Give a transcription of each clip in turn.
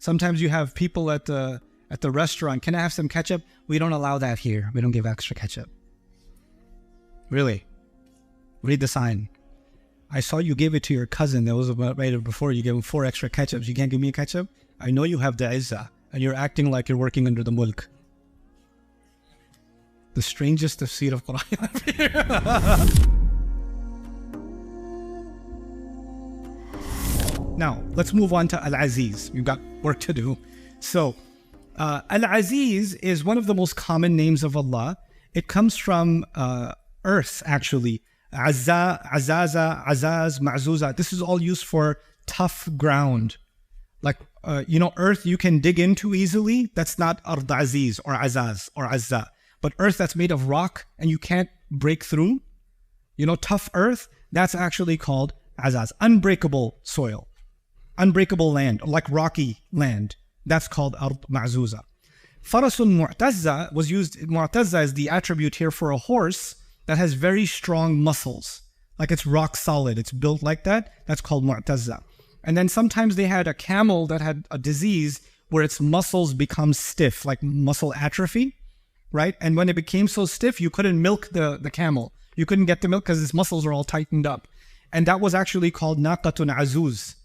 Sometimes you have people at the restaurant, can I have some ketchup? We don't allow that here. We don't give extra ketchup. Really? Read the sign. I saw you gave it to your cousin that was right before. You gave him 4 extra ketchups. You can't give me a ketchup? I know you have the izzah and you're acting like you're working under the mulk. The strangest tafsir of Quran. Now, let's move on to Al-Aziz. We've got work to do. So, Al-Aziz is one of the most common names of Allah. It comes from earth, actually. Azza, Azaza, Azaz, Ma'zuza. This is all used for tough ground. Like, earth you can dig into easily. That's not Ard Aziz or Azaz or Azza. But earth that's made of rock and you can't break through, tough earth, that's actually called Azaz. Unbreakable soil. Unbreakable land, like rocky land. That's called Ard Ma'zuza. Farasun Mu'tazza was used, Mu'tazza is the attribute here for a horse that has very strong muscles. Like it's rock solid, it's built like that. That's called Mu'tazza. And then sometimes they had a camel that had a disease where its muscles become stiff, like muscle atrophy, right? And when it became so stiff, you couldn't milk the camel. You couldn't get the milk because its muscles are all tightened up. And that was actually called Naqatun Azuz,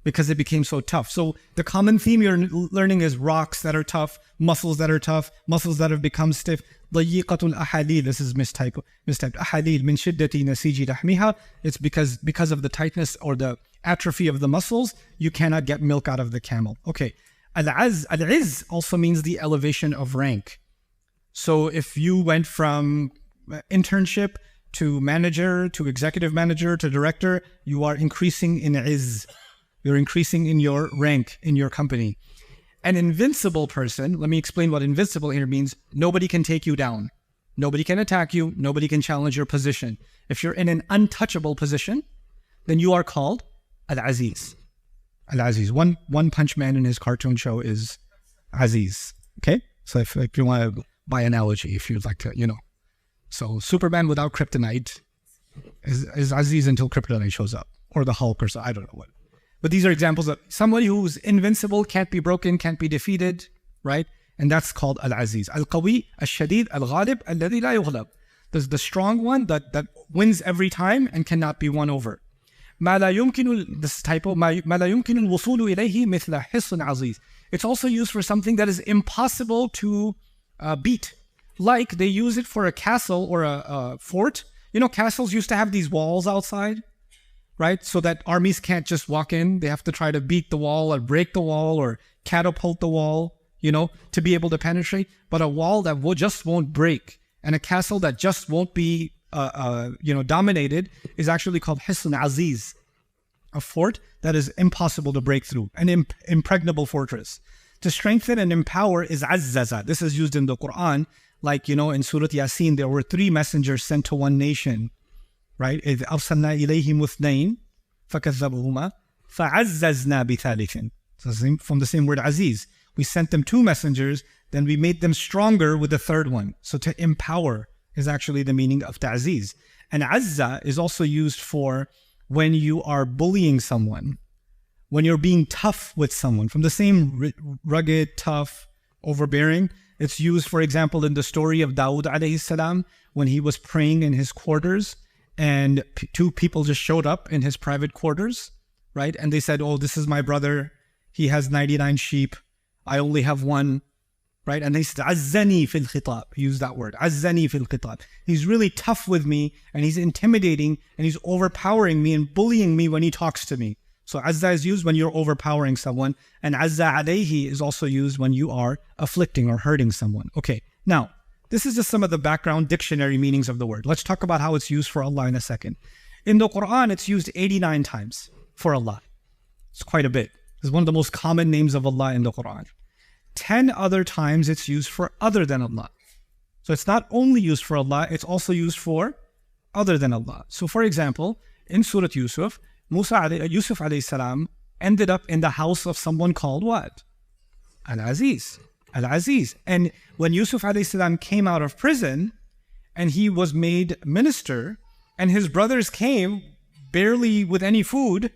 because it became so tough. So the common theme you're learning is rocks that are tough, muscles that are tough, muscles that have become stiff. Dayiqatul ahalil, this is mistyped. Ahalil min shiddati nasiji lahmiha. It's because of the tightness or the atrophy of the muscles, you cannot get milk out of the camel. Okay. Al-Izz also means the elevation of rank. So if you went from internship to manager, to executive manager, to director, you are increasing in izz. You're increasing in your rank in your company. An invincible person, let me explain what invincible here means. Nobody can take you down. Nobody can attack you. Nobody can challenge your position. If you're in an untouchable position, then you are called Al-Aziz. Al-Aziz. One Punch Man in his cartoon show is Aziz. Okay? So if you want to buy analogy, if you'd like to, So Superman without kryptonite is Aziz until kryptonite shows up. Or the Hulk or so, I don't know what. But these are examples of somebody who's invincible, can't be broken, can't be defeated, right? And that's called Al-Aziz. Al-Qawi, Al-Shadid, Al-Ghalib, Alladhi la yughlab. There's the strong one that wins every time and cannot be won over. ما لا يمكن, this typo, ما لا يمكن الوصول إليه مثل حصن عزيز. It's also used for something that is impossible to beat. Like they use it for a castle or a fort. Castles used to have these walls outside, right? So that armies can't just walk in. They have to try to beat the wall or break the wall or catapult the wall, to be able to penetrate. But a wall that just won't break and a castle that just won't be, dominated is actually called Hisn Aziz, a fort that is impossible to break through, an impregnable fortress. To strengthen and empower is Azzaza. This is used in the Quran. Like, in Surah Yasin, there were 3 messengers sent to one nation. Right? إِذْ أَرْسَلْنَا إِلَيْهِمُ اثْنَيْنِ فَكَذَّبُهُمَا فَعَزَّزْنَا بِثَالِثٍ. So from the same word Aziz. We sent them 2 messengers, then we made them stronger with the 3rd one. So to empower is actually the meaning of ta'ziz. And Azza is also used for when you are bullying someone, when you're being tough with someone. From the same rugged, tough, overbearing, it's used, for example, in the story of Dawood alayhi salam, when he was praying in his quarters, and 2 people just showed up in his private quarters, right? And they said, oh, this is my brother. He has 99 sheep. I only have 1, right? And they said, Azzani fil khitab. He used that word, Azzani fil khitab. He's really tough with me, and he's intimidating, and he's overpowering me and bullying me when he talks to me. So Azza is used when you're overpowering someone, and Azza alayhi is also used when you are afflicting or hurting someone. Okay, now, this is just some of the background dictionary meanings of the word. Let's talk about how it's used for Allah in a second. In the Quran, it's used 89 times for Allah. It's quite a bit. It's one of the most common names of Allah in the Quran. 10 other times it's used for other than Allah. So it's not only used for Allah, it's also used for other than Allah. So for example, in Surah Yusuf, Yusuf alayhi salam ended up in the house of someone called what? Al-Aziz. Al-Aziz. And when Yusuf alayhi salam came out of prison and he was made minister and his brothers came barely with any food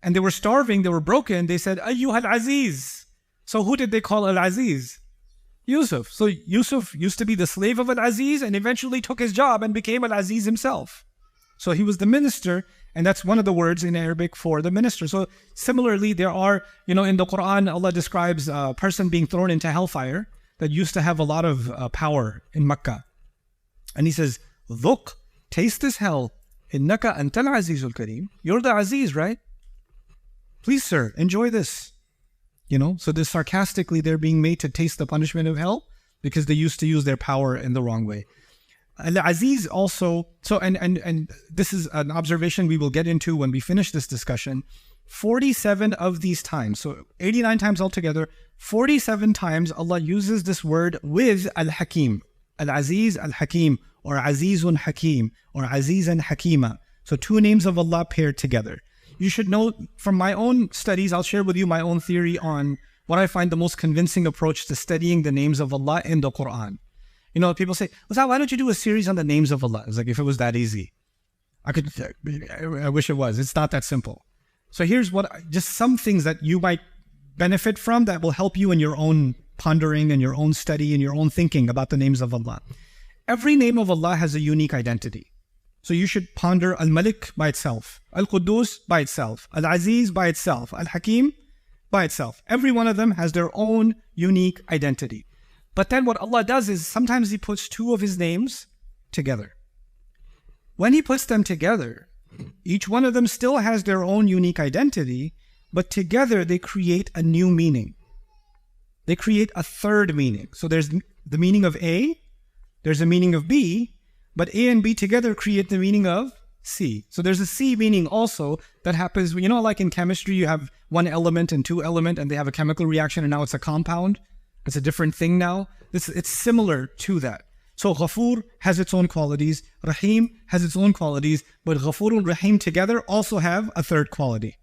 and they were starving, they were broken, they said, Ayyuhal Aziz. So who did they call Al-Aziz? Yusuf. So Yusuf used to be the slave of Al-Aziz and eventually took his job and became Al-Aziz himself. So he was the minister, and that's one of the words in Arabic for the minister. So similarly, there are, in the Quran, Allah describes a person being thrown into hellfire that used to have a lot of power in Makkah. And he says, "Dhuq, taste this hell. Innaka antal azizul kareem." You're the Aziz, right? Please, sir, enjoy this. So this sarcastically, they're being made to taste the punishment of hell because they used to use their power in the wrong way. Al-Aziz also, and this is an observation we will get into when we finish this discussion. 47 of these times, so 89 times altogether, 47 times Allah uses this word with Al-Hakim. Al-Aziz, Al-Hakim, or Azizun Hakim, or Azizan Hakima. So two names of Allah paired together. You should know from my own studies, I'll share with you my own theory on what I find the most convincing approach to studying the names of Allah in the Quran. People say, why don't you do a series on the names of Allah? It's like, if it was that easy. I wish it was. It's not that simple. So here's just some things that you might benefit from that will help you in your own pondering and your own study and your own thinking about the names of Allah. Every name of Allah has a unique identity. So you should ponder Al-Malik by itself, Al-Quddus by itself, Al-Aziz by itself, Al-Hakim by itself. Every one of them has their own unique identity. But then what Allah does is sometimes He puts two of His names together. When He puts them together, each one of them still has their own unique identity, but together they create a new meaning. They create a third meaning. So there's the meaning of A, there's a meaning of B, but A and B together create the meaning of C. So there's a C meaning also that happens, like in chemistry, you have one element and two element and they have a chemical reaction and now it's a compound. It's a different thing now. It's similar to that. So Ghafoor has its own qualities, Rahim has its own qualities, but Ghafoor and Rahim together also have a third quality,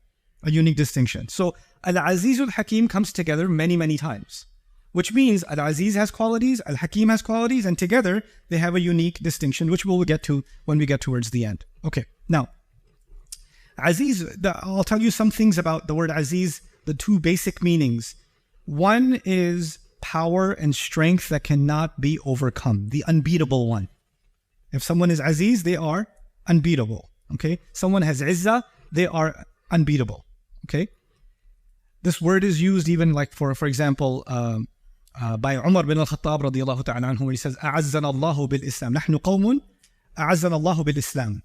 a unique distinction. So Al-Aziz Al-Hakim comes together many, many times, which means Al-Aziz has qualities, Al-Hakim has qualities, and together they have a unique distinction, which we'll get to when we get towards the end. Okay, now, Aziz, I'll tell you some things about the word Aziz, the two basic meanings. One is power and strength that cannot be overcome, the unbeatable one. If someone is Aziz, they are unbeatable. Okay, someone has Izzah, they are unbeatable. Okay, this word is used even like for example, by Umar bin al-Khattab radiyallahu ta'ala anhu, where he says, "A'azzana Allahu bil-Islam. Nahnu qawmun, a'azzana Allahu bil-Islam."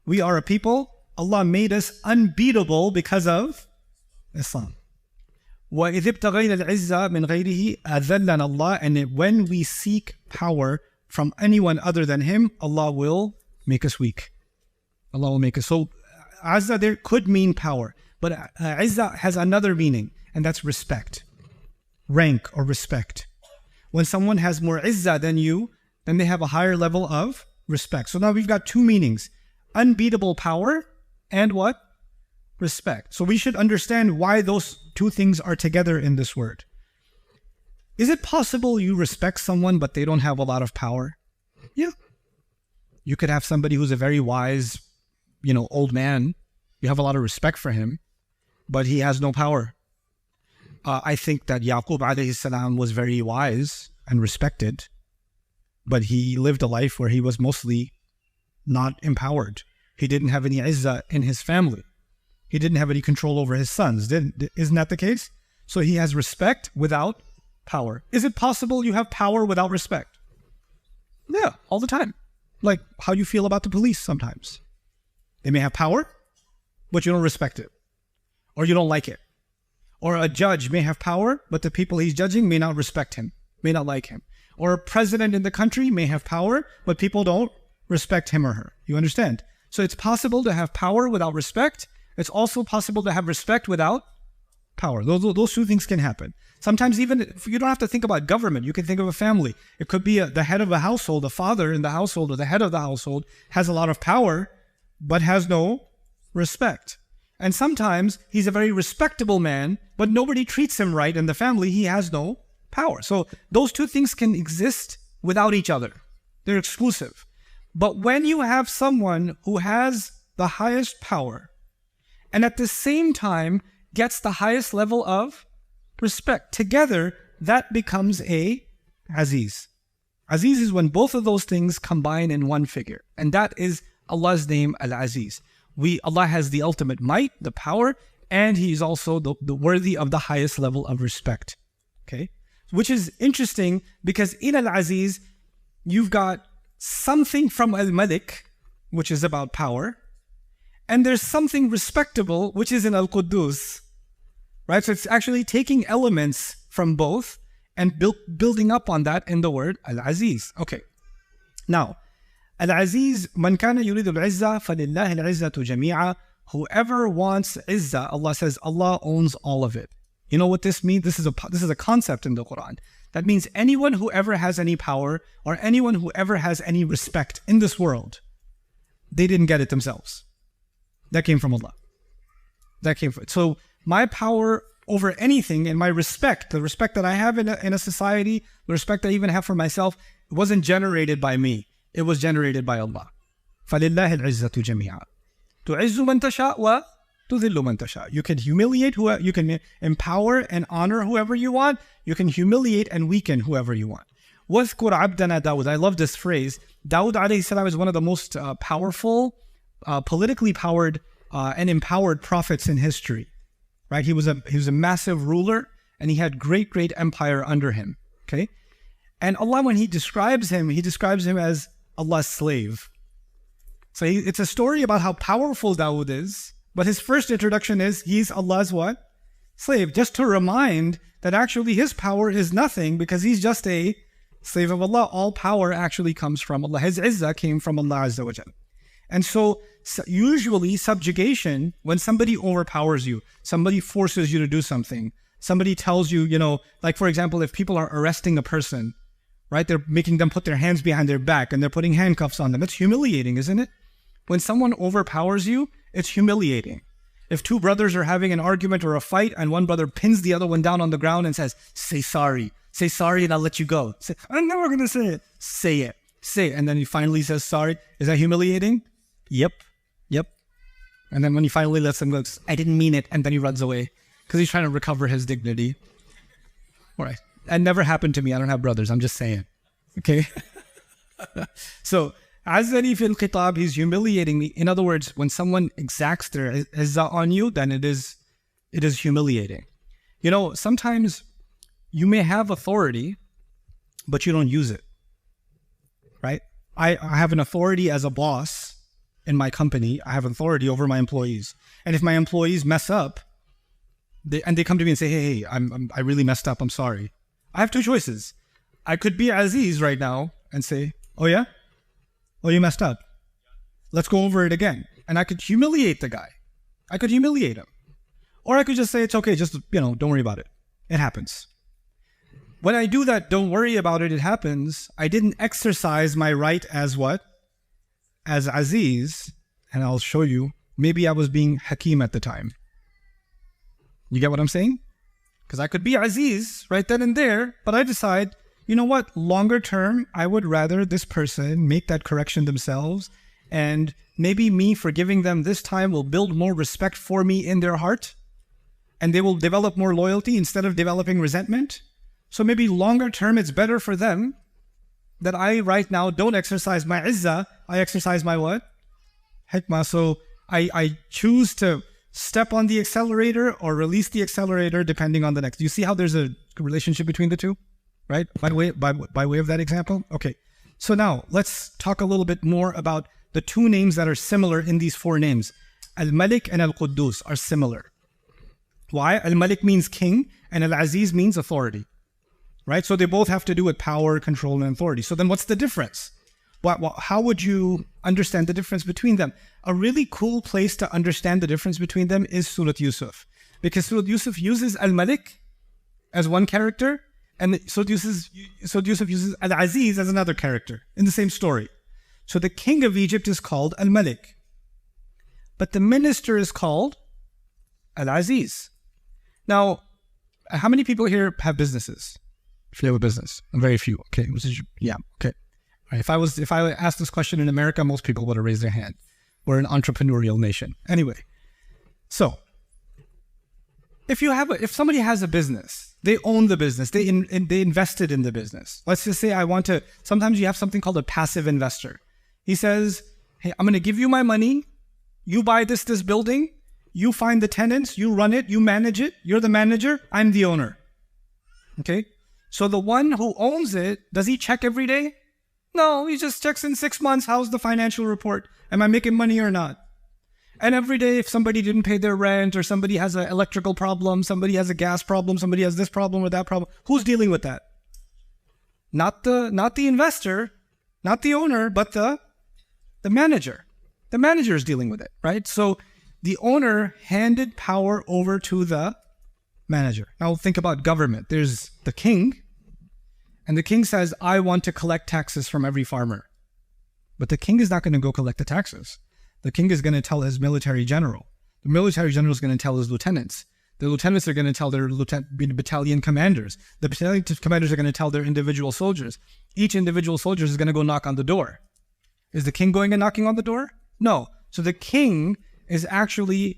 We are a people, Allah made us unbeatable because of Islam. وَإِذِ ابْتَغَيْنَا الْعِزَّةَ مِنْ غَيْرِهِ أَذَلَّنَا اللَّهُ. And when we seek power from anyone other than Him, Allah will make us weak. Allah will make us. So, Azza there could mean power, but Izzah has another meaning, and that's respect, rank or respect. When someone has more Izzah than you, then they have a higher level of respect. So now we've got two meanings, unbeatable power and what? Respect. So we should understand why those two things are together in this word. Is it possible you respect someone but they don't have a lot of power? Yeah. You could have somebody who's a very wise, old man. You have a lot of respect for him, but he has no power. I think that Yaqub alayhi salam was very wise and respected, but he lived a life where he was mostly not empowered. He didn't have any izzah in his family. He didn't have any control over his sons. Isn't that the case? So he has respect without power. Is it possible you have power without respect? Yeah, all the time. Like how you feel about the police sometimes. They may have power, but you don't respect it. Or you don't like it. Or a judge may have power, but the people he's judging may not respect him, may not like him. Or a president in the country may have power, but people don't respect him or her. You understand? So it's possible to have power without respect. It's also possible to have respect without power. Those two things can happen. Sometimes even if you don't have to think about government, you can think of a family. It could be the head of a household, the father in the household or the head of the household has a lot of power, but has no respect. And sometimes he's a very respectable man, but nobody treats him right in the family. He has no power. So those two things can exist without each other. They're exclusive. But when you have someone who has the highest power and at the same time gets the highest level of respect. Together, that becomes a Aziz. Aziz is when both of those things combine in one figure. And that is Allah's name, Al-Aziz. Allah has the ultimate might, the power, and He is also the worthy of the highest level of respect. Okay? Which is interesting because in Al-Aziz, you've got something from Al-Malik, which is about power, and there's something respectable, which is in Al-Quddus. Right? So it's actually taking elements from both and building up on that in the word Al-Aziz. Okay. Now, Al-Aziz, man kana yuridu al-izza, falillahi al-izzatu jami'a. Whoever wants izzah, Allah says, Allah owns all of it. You know what this means? This is a concept in the Quran. That means anyone who ever has any power or anyone who ever has any respect in this world, they didn't get it themselves. That came from Allah. So my power over anything and my respect, the respect that I have in a society, the respect I even have for myself, it wasn't generated by me. It was generated by Allah. فَلِلَّهِ الْعِزَّةُ جَمِيعًا تُعِزُّ مَنْ تَشَاءُ وَتُذِلُّ مَنْ تَشَاءُ. You can humiliate whoever, you can empower and honor whoever you want. You can humiliate and weaken whoever you want. وَاذْكُرْ عَبْدَنَا دَاوُدَ. I love this phrase. Dawud alayhi salam is one of the most powerful, politically powered and empowered prophets in history. Right? He was a massive ruler and he had great empire under him. Okay? And Allah, when He describes him as Allah's slave. So it's a story about how powerful Dawood is, but his first introduction is he's Allah's what? Slave. Just to remind that actually his power is nothing because he's just a slave of Allah. All power actually comes from Allah. His izzah came from Allah Azza wa Jal. And so usually subjugation, when somebody overpowers you, somebody forces you to do something, somebody tells you, like for example, if people are arresting a person, right, they're making them put their hands behind their back and they're putting handcuffs on them. It's humiliating, isn't it? When someone overpowers you, it's humiliating. If two brothers are having an argument or a fight and one brother pins the other one down on the ground and says, say sorry and I'll let you go. Say, I'm never going to say it. Say it. And then he finally says sorry. Is that humiliating? Yep. And then when he finally lets him go, I didn't mean it. And then he runs away because he's trying to recover his dignity. All right. That never happened to me. I don't have brothers. I'm just saying. Okay? So, Azzani fil khitab, he's humiliating me. In other words, when someone exacts their izzah on you, then it is humiliating. Sometimes you may have authority, but you don't use it. Right? I have an authority as a boss in my company. I have authority over my employees. And if my employees mess up, they come to me and say, hey, I really messed up. I'm sorry. I have two choices. I could be Aziz right now and say, oh yeah? Oh, you messed up. Let's go over it again. And I could humiliate the guy. I could humiliate him. Or I could just say, it's okay, just, don't worry about it. It happens. When I do that, don't worry about it, it happens, I didn't exercise my right as what? As Aziz. And I'll show you. Maybe I was being Hakim at the time. You get what I'm saying? Because I could be Aziz right then and there, but I decide, you know what, longer term, I would rather this person make that correction themselves, and maybe me forgiving them this time will build more respect for me in their heart, and they will develop more loyalty instead of developing resentment. So maybe longer term, it's better for them that I right now don't exercise my izzah, I exercise my what? Hikmah. So I choose to step on the accelerator or release the accelerator depending on the next. You see how there's a relationship between the two? Right? By way of that example? Okay. So now let's talk a little bit more about the two names that are similar in these four names. Al-Malik and Al-Quddus are similar. Why? Al-Malik means king and Al-Aziz means authority. Right? So they both have to do with power, control, and authority. So then what's the difference? How would you understand the difference between them? A really cool place to understand the difference between them is Surah Yusuf. Because Surah Yusuf uses Al-Malik as one character, and Surah Yusuf uses Al-Aziz as another character in the same story. So the king of Egypt is called Al-Malik. But the minister is called Al-Aziz. Now, how many people here have businesses? If you have a business, very few. Okay, yeah, okay. All right. If I asked this question in America, most people would have raised their hand. We're an entrepreneurial nation. Anyway, so if somebody has a business, they own the business, they invested in the business. Let's just say sometimes you have something called a passive investor. He says, hey, I'm going to give you my money. You buy this building. You find the tenants. You run it. You manage it. You're the manager. I'm the owner. Okay? So the one who owns it, does he check every day? No, he just checks in 6 months. How's the financial report? Am I making money or not? And every day, if somebody didn't pay their rent, or somebody has an electrical problem, somebody has a gas problem, somebody has this problem or that problem, who's dealing with that? Not the investor, not the owner, but the manager. The manager is dealing with it, right? So the owner handed power over to the manager. Now think about government. There's the king, and the king says, I want to collect taxes from every farmer. But the king is not going to go collect the taxes. The king is going to tell his military general. The military general is going to tell his lieutenants. The lieutenants are going to tell their battalion commanders. The battalion commanders are going to tell their individual soldiers. Each individual soldier is going to go knock on the door. Is the king going and knocking on the door? No. So the king is actually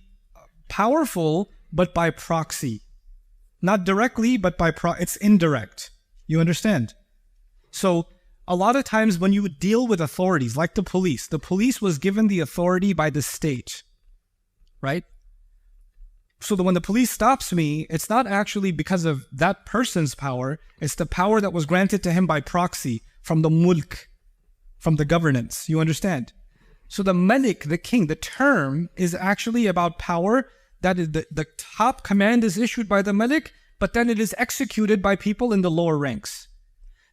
powerful, but by proxy. Not directly, but it's indirect. You understand? So a lot of times when you deal with authorities, like the police was given the authority by the state, right? So that when the police stops me, it's not actually because of that person's power, it's the power that was granted to him by proxy from the mulk, from the governance. You understand? So the malik, the king, the term is actually about power that is the top command is issued by the malik, but then it is executed by people in the lower ranks.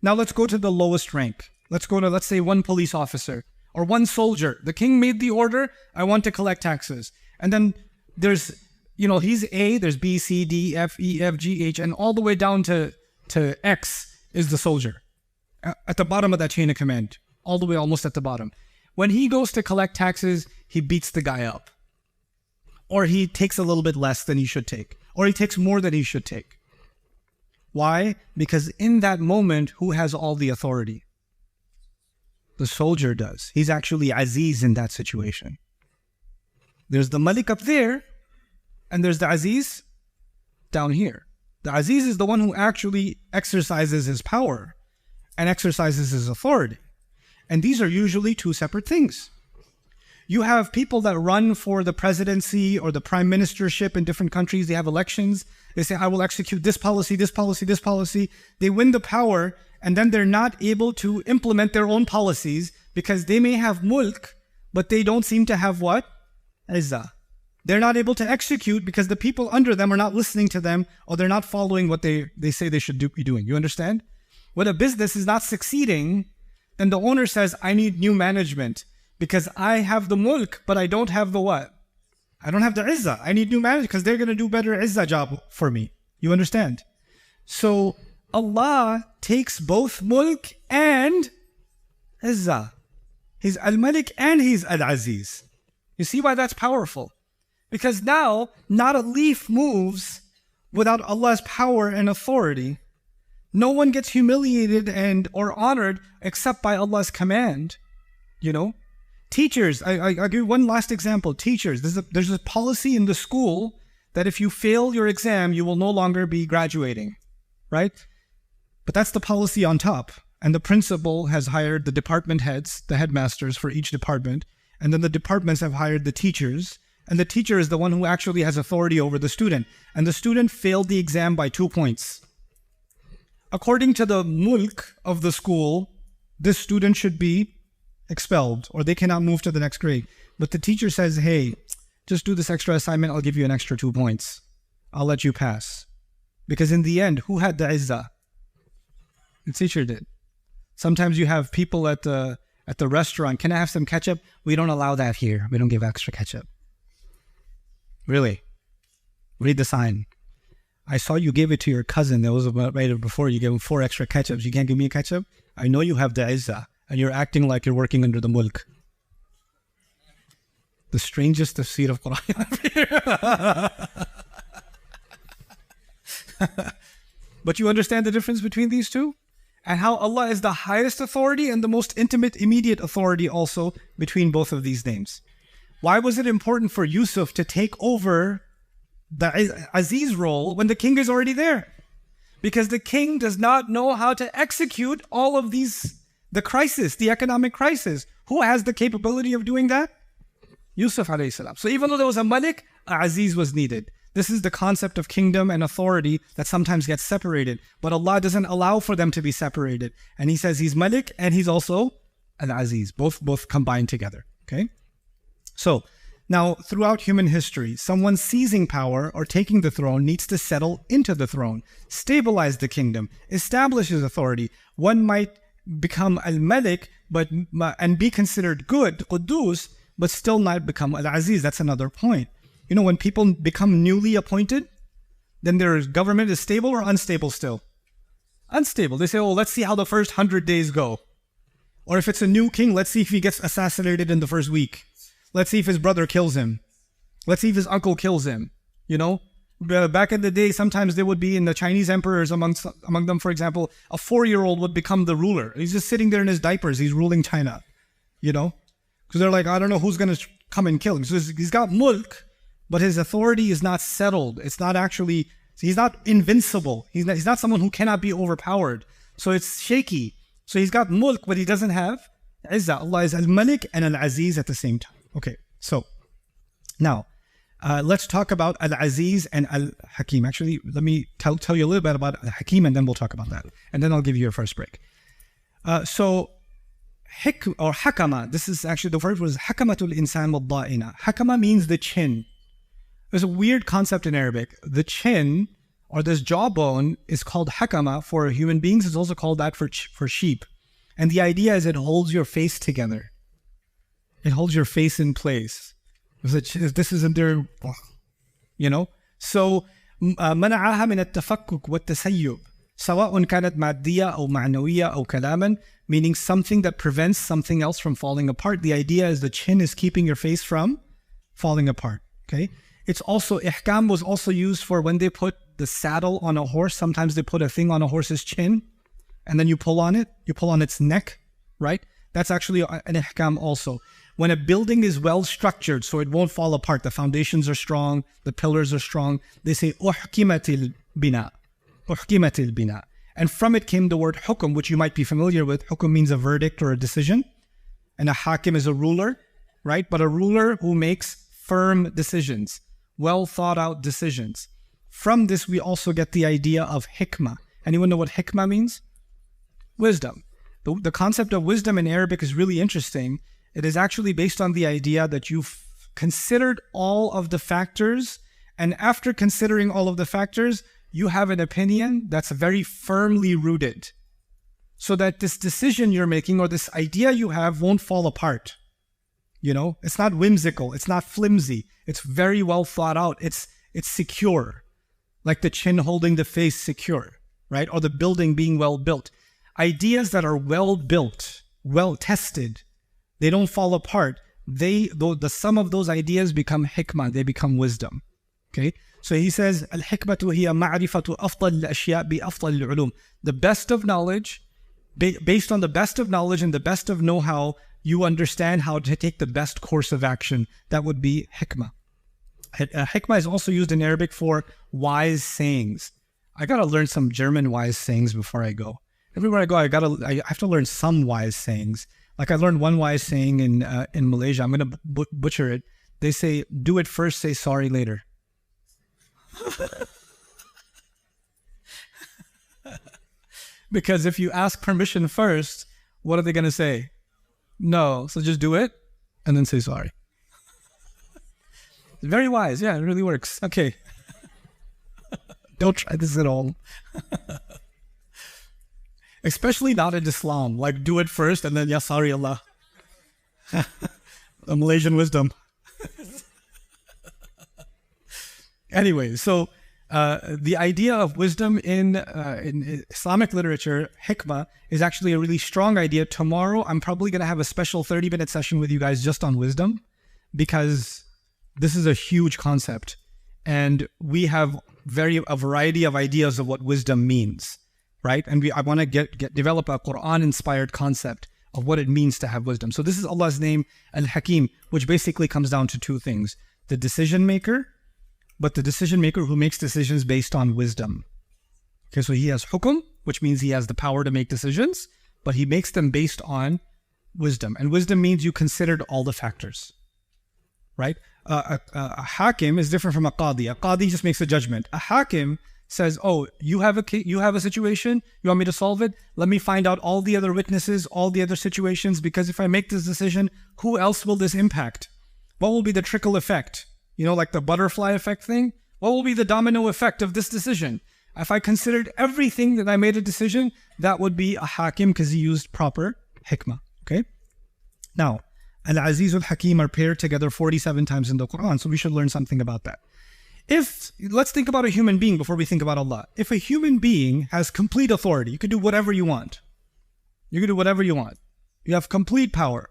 Now let's go to the lowest rank. Let's go to, let's say, one police officer or one soldier. The king made the order, I want to collect taxes. And then there's, he's A, there's B, C, D, F, E, F, G, H, and all the way down to X is the soldier. At the bottom of that chain of command, all the way almost at the bottom. When he goes to collect taxes, he beats the guy up. Or he takes a little bit less than he should take. Or he takes more than he should take. Why? Because in that moment, who has all the authority? The soldier does. He's actually Aziz in that situation. There's the Malik up there, and there's the Aziz down here. The Aziz is the one who actually exercises his power and exercises his authority. And these are usually two separate things. You have people that run for the presidency or the prime ministership in different countries. They have elections. They say, I will execute this policy, this policy, this policy. They win the power, and then they're not able to implement their own policies because they may have mulk, but they don't seem to have what? Izzah. They're not able to execute because the people under them are not listening to them, or they're not following what they say they should be doing. You understand? When a business is not succeeding, then the owner says, I need new management. Because I have the mulk, but I don't have the what? I don't have the izzah. I need new managers because they're going to do better izzah job for me. You understand? So Allah takes both mulk and izzah. He's al-Malik and he's al-Aziz. You see why that's powerful? Because now, not a leaf moves without Allah's power and authority. No one gets humiliated or honored except by Allah's command. Teachers, I'll give you one last example. Teachers, there's a policy in the school that if you fail your exam, you will no longer be graduating, right? But that's the policy on top. And the principal has hired the department heads, the headmasters for each department. And then the departments have hired the teachers. And the teacher is the one who actually has authority over the student. And the student failed the exam by 2 points. According to the mulk of the school, this student should be expelled, or they cannot move to the next grade. But the teacher says, hey, just do this extra assignment, I'll give you an extra 2 points. I'll let you pass. Because in the end, who had the izzah? The teacher did. Sometimes you have people at the restaurant, can I have some ketchup? We don't allow that here. We don't give extra ketchup. Really? Read the sign. I saw you gave it to your cousin that was right before. You gave him 4 extra ketchups. You can't give me a ketchup? I know you have the izzah. And you're acting like you're working under the mulk. The strangest tafsir of Quran. But you understand the difference between these two? And how Allah is the highest authority and the most intimate, immediate authority also between both of these names. Why was it important for Yusuf to take over the Aziz role when the king is already there. Because the king does not know how to execute all of these, the crisis, the economic crisis. Who has the capability of doing that? Yusuf alayhi salam. So even though there was a Malik, Aziz was needed. This is the concept of kingdom and authority that sometimes gets separated. But Allah doesn't allow for them to be separated. And He says He's Malik and He's also Al-Aziz. Both combined together. Okay? So, now throughout human history, someone seizing power or taking the throne needs to settle into the throne, stabilize the kingdom, establish his authority. One might become Al-Malik and be considered good, Quddus, but still not become Al-Aziz. That's another point. You know, when people become newly appointed, then their government is stable or unstable still? Unstable. They say, oh, let's see how the first 100 days go. Or if it's a new king, let's see if he gets assassinated in the first week. Let's see if his brother kills him. Let's see if his uncle kills him. You know, back in the day, sometimes they would be in the Chinese emperors among them, for example, a 4-year-old would become the ruler. He's just sitting there in his diapers. He's ruling China, you know, because they're like, I don't know who's going to come and kill him. So he's got mulk, but his authority is not settled. It's not actually, he's not invincible. He's not someone who cannot be overpowered. So it's shaky. So he's got mulk, but he doesn't have Izzah. Allah is Al-Malik and Al-Aziz at the same time. Okay, so now let's talk about Al-Aziz and Al-Hakim. Actually, let me tell you a little bit about Al-Hakim and then we'll talk about that. And then I'll give you your first break. So Hakama, this is actually the word was Hakamatul Insan Wadda'ina. Hakama means the chin. There's a weird concept in Arabic. The chin or this jawbone is called Hakama for human beings. It's also called that for sheep. And the idea is it holds your face together. It holds your face in place. This isn't there, you know. So منعها من التفكك والتسيب سواء كانت مادية أو معنوية أو كلاما, meaning something that prevents something else from falling apart. The idea is the chin is keeping your face from falling apart. Okay. It's also ihkam was also used for when they put the saddle on a horse. Sometimes they put a thing on a horse's chin, and then you pull on it. You pull on its neck, right? That's actually an ihkam also. When a building is well structured, so it won't fall apart, the foundations are strong, the pillars are strong, they say uhkimatil bina. Uhkimatil bina. And from it came the word hukum, which you might be familiar with. Hukum means a verdict or a decision. And a hakim is a ruler, right? But a ruler who makes firm decisions, well thought out decisions. From this, we also get the idea of hikmah. Anyone know what hikmah means? Wisdom. The concept of wisdom in Arabic is really interesting. It is actually based on the idea that you've considered all of the factors, and after considering all of the factors, you have an opinion that's very firmly rooted, so that this decision you're making or this idea you have won't fall apart. You know, it's not whimsical, it's not flimsy, it's very well thought out, it's secure, like the chin holding the face secure, right? Or the building being well built. Ideas that are well built, well tested, they don't fall apart. The sum of those ideas become hikmah, they become wisdom. Okay? So he says, Al-hikmatu hiya ma'rifatu afdal al-ashya' bi afdal al-ulum. The best of knowledge, based on the best of knowledge and the best of know-how, you understand how to take the best course of action. That would be hikmah. Hikmah is also used in Arabic for wise sayings. I gotta learn some German wise sayings before I go. Everywhere I go, I have to learn some wise sayings. Like I learned one wise saying in Malaysia. I'm going to butcher it. They say, do it first, say sorry later. Because if you ask permission first, what are they going to say? No. So just do it and then say sorry. Very wise. Yeah, it really works. Okay. Don't try this at all. Especially not in Islam. Like, do it first and then, ya sorry Allah. The Malaysian wisdom. Anyway, so the idea of wisdom in Islamic literature, hikmah, is actually a really strong idea. Tomorrow, I'm probably going to have a special 30-minute session with you guys just on wisdom, because this is a huge concept. And we have a variety of ideas of what wisdom means. Right? And I want to develop a Quran-inspired concept of what it means to have wisdom. So this is Allah's name, Al-Hakim, which basically comes down to two things. The decision maker, but the decision maker who makes decisions based on wisdom. Okay, so he has hukum, which means he has the power to make decisions, but he makes them based on wisdom. And wisdom means you considered all the factors, right? A hakim is different from a qadi. A qadi just makes a judgment. A hakim says, oh, you have a situation, you want me to solve it? Let me find out all the other witnesses, all the other situations, because if I make this decision, who else will this impact? What will be the trickle effect? You know, like the butterfly effect thing? What will be the domino effect of this decision? If I considered everything that I made a decision, that would be a hakim because he used proper hikmah, okay? Now, Al-Aziz al-Hakim are paired together 47 times in the Quran, so we should learn something about that. Let's think about a human being before we think about Allah. If a human being has complete authority, you can do whatever you want. You can do whatever you want. You have complete power.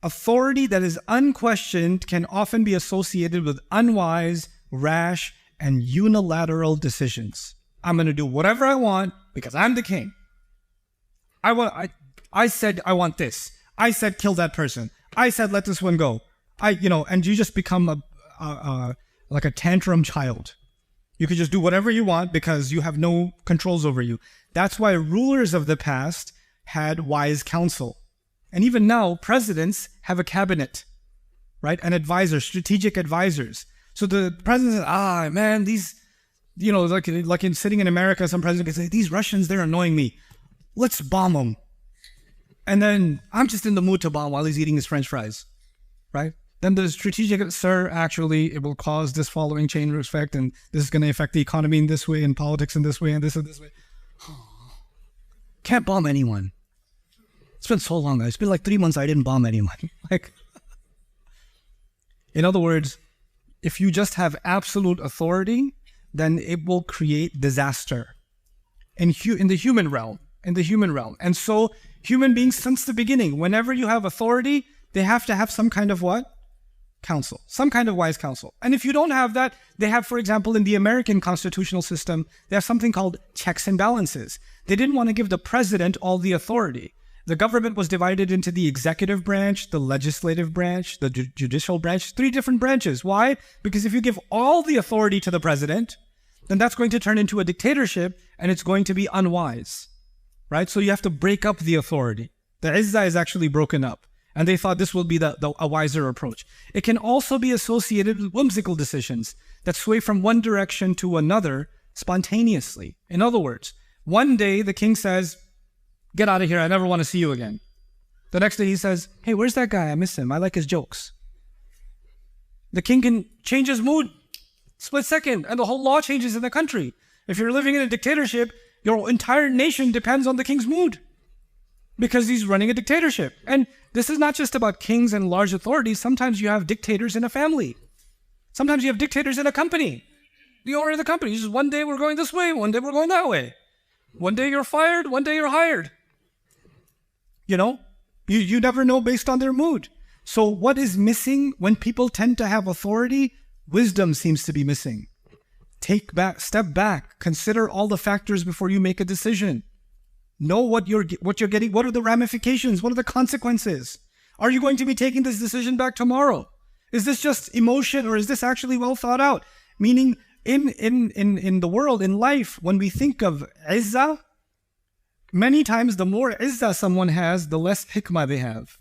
Authority that is unquestioned can often be associated with unwise, rash, and unilateral decisions. I'm going to do whatever I want because I'm the king. I said I want this. I said kill that person. I said let this one go. And you just become like a tantrum child. You could just do whatever you want because you have no controls over you. That's why rulers of the past had wise counsel. And even now, presidents have a cabinet, right? And advisors, strategic advisors. So the president says, man, these, like in sitting in America, some president can say, these Russians, they're annoying me. Let's bomb them. And then I'm just in the mood to bomb while he's eating his French fries, right? Then the strategic, sir, actually, it will cause this following chain effect, and this is going to affect the economy in this way, and politics in this way, and this way. Can't bomb anyone. It's been so long, guys. It's been like 3 months I didn't bomb anyone. In other words, if you just have absolute authority, then it will create disaster in the human realm. And so human beings, since the beginning, whenever you have authority, they have to have some kind of what? Counsel, some kind of wise counsel. And if you don't have that, they have, for example, in the American constitutional system, they have something called checks and balances. They didn't want to give the president all the authority. The government was divided into the executive branch, the legislative branch, the judicial branch, 3 different branches. Why? Because if you give all the authority to the president, then that's going to turn into a dictatorship and it's going to be unwise, right? So you have to break up the authority. The izzah is actually broken up. And they thought this will be a wiser approach. It can also be associated with whimsical decisions that sway from one direction to another spontaneously. In other words, one day the king says, get out of here, I never want to see you again. The next day he says, hey, where's that guy? I miss him. I like his jokes. The king can change his mood split second, and the whole law changes in the country. If you're living in a dictatorship, your entire nation depends on the king's mood, because he's running a dictatorship. And this is not just about kings and large authorities. Sometimes you have dictators in a family. Sometimes you have dictators in a company. The owner of the company says, one day we're going this way, one day we're going that way. One day you're fired, one day you're hired. You never know based on their mood. So what is missing when people tend to have authority? Wisdom seems to be missing. Step back, consider all the factors before you make a decision. Know what you're getting. What are the ramifications? What are the consequences? Are you going to be taking this decision back tomorrow? Is this just emotion, or is this actually well thought out? Meaning, in the world, in life, when we think of izzah, many times the more izzah someone has, the less hikmah they have.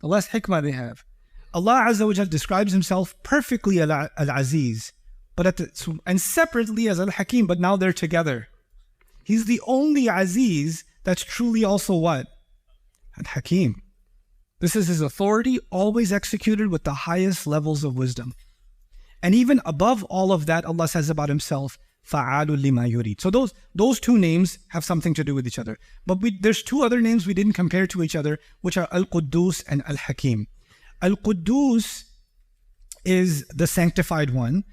The less hikmah they have. Allah Azza wa Jal describes himself perfectly Al-Aziz, and separately as Al-Hakim, but now they're together. He's the only Aziz that's truly also what? Al-Hakim. This is his authority, always executed with the highest levels of wisdom. And even above all of that, Allah says about himself, فَعَالٌ لِمَا يُرِيدُ. So those 2 names have something to do with each other. But there's 2 other names we didn't compare to each other, which are Al-Quddus and Al-Hakim. Al-Quddus is the sanctified one,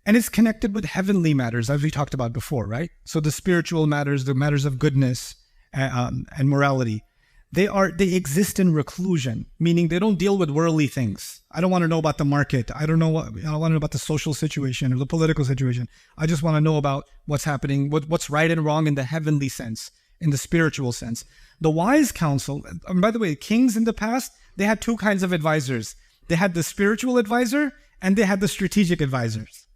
and it's connected with heavenly matters, as we talked about before, right? So the spiritual matters, the matters of goodness and morality, they exist in reclusion, meaning they don't deal with worldly things. I don't want to know about the market. I don't want to know about the social situation or the political situation. I just want to know about what's happening, what's right and wrong in the heavenly sense, in the spiritual sense. The wise counsel, and by the way, kings in the past, they had 2 kinds of advisors. They had the spiritual advisor, and they had the strategic advisors.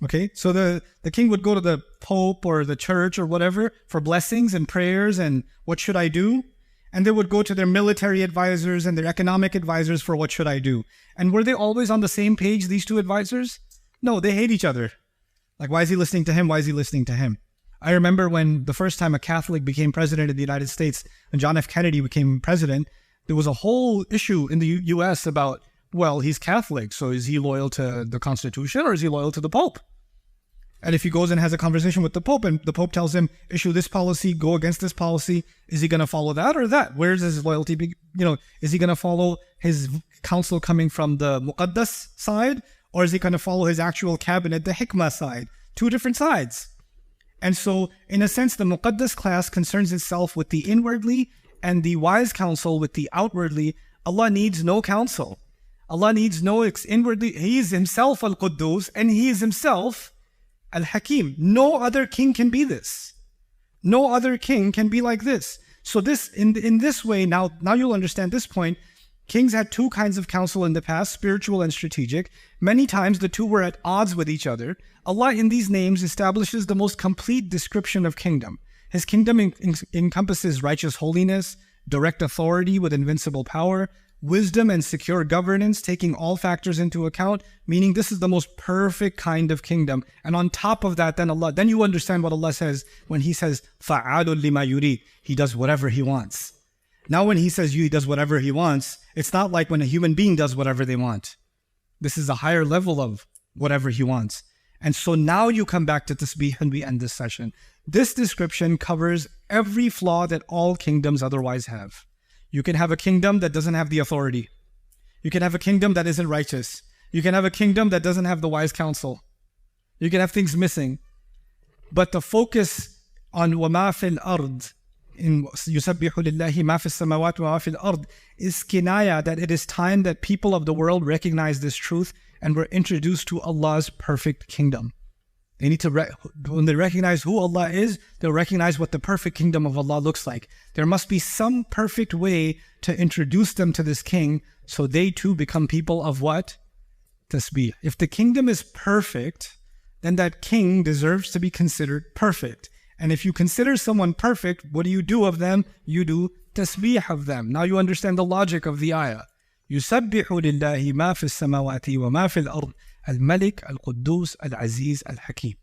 Okay, so the king would go to the Pope or the church or whatever for blessings and prayers and what should I do? And they would go to their military advisors and their economic advisors for what should I do? And were they always on the same page, these two advisors? No, they hate each other. Like, why is he listening to him? Why is he listening to him? I remember when the first time a Catholic became president in the United States, and John F. Kennedy became president, there was a whole issue in the U.S. about, well, he's Catholic, so is he loyal to the Constitution or is he loyal to the Pope? And if he goes and has a conversation with the Pope and the Pope tells him, issue this policy, go against this policy, is he going to follow that or that? Where's his loyalty? Is he going to follow his counsel coming from the Muqaddas side, or is he going to follow his actual cabinet, the Hikmah side? Two different sides. And so, in a sense, the Muqaddas class concerns itself with the inwardly and the wise counsel with the outwardly. Allah needs no counsel. Allah needs no inwardly. He is himself Al-Quddus and he is himself Al-Hakim. No other king can be this. No other king can be like this. So this, in this way, now you'll understand this point. Kings had two kinds of counsel in the past, spiritual and strategic. Many times the two were at odds with each other. Allah in these names establishes the most complete description of kingdom. His kingdom encompasses righteous holiness, direct authority with invincible power, wisdom and secure governance, taking all factors into account, meaning this is the most perfect kind of kingdom. And on top of that, then you understand what Allah says when He says, فَعَالٌ لِمَا يُرِيدُ. He does whatever He wants. Now when He says He does whatever He wants, it's not like when a human being does whatever they want. This is a higher level of whatever He wants. And so now you come back to tasbih and we end this session. This description covers every flaw that all kingdoms otherwise have. You can have a kingdom that doesn't have the authority. You can have a kingdom that isn't righteous. You can have a kingdom that doesn't have the wise counsel. You can have things missing. But the focus on وَمَا فِي الْأَرْضِ in يُسَبِّحُ لِلَّهِ مَا فِي السَّمَاوَاتِ وَمَا فِي الْأَرْضِ is kinaya, that it is time that people of the world recognize this truth and were introduced to Allah's perfect kingdom. They need to, when they recognize who Allah is, they'll recognize what the perfect kingdom of Allah looks like. There must be some perfect way to introduce them to this king so they too become people of what? Tasbih. If the kingdom is perfect, then that king deserves to be considered perfect. And if you consider someone perfect, what do you do of them? You do tasbih of them. Now you understand the logic of the ayah. يُسَبِّحُ لِلَّهِ مَا فِي السَّمَاوَاتِ وَمَا فِي الْأَرْضِ Al-Malik, Al-Quddus, Al-Aziz, Al-Hakim.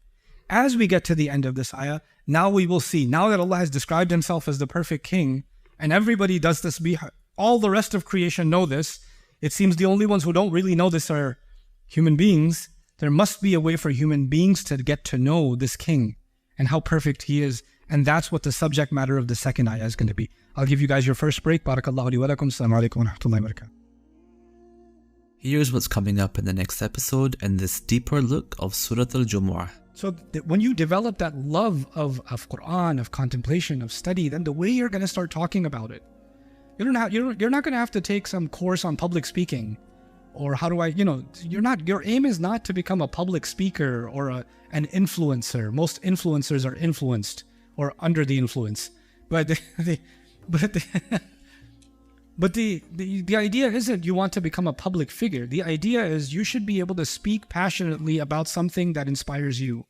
As we get to the end of this ayah, now we will see, now that Allah has described Himself as the perfect king, and everybody does tasbih, all the rest of creation know this, it seems the only ones who don't really know this are human beings. There must be a way for human beings to get to know this king and how perfect he is. And that's what the subject matter of the second ayah is going to be. I'll give you guys your first break. Barakallahu li wa lakum. Assalamu alaikum wa rahmatullahi wa barakatuh. Here's what's coming up in the next episode and this deeper look of Surah Al-Jumu'ah. So when you develop that love of Quran, of contemplation, of study, then the way you're going to start talking about it, you're not going to have to take some course on public speaking or how do I, your aim is not to become a public speaker or an influencer. Most influencers are influenced or under the influence. But the idea isn't you want to become a public figure. The idea is you should be able to speak passionately about something that inspires you.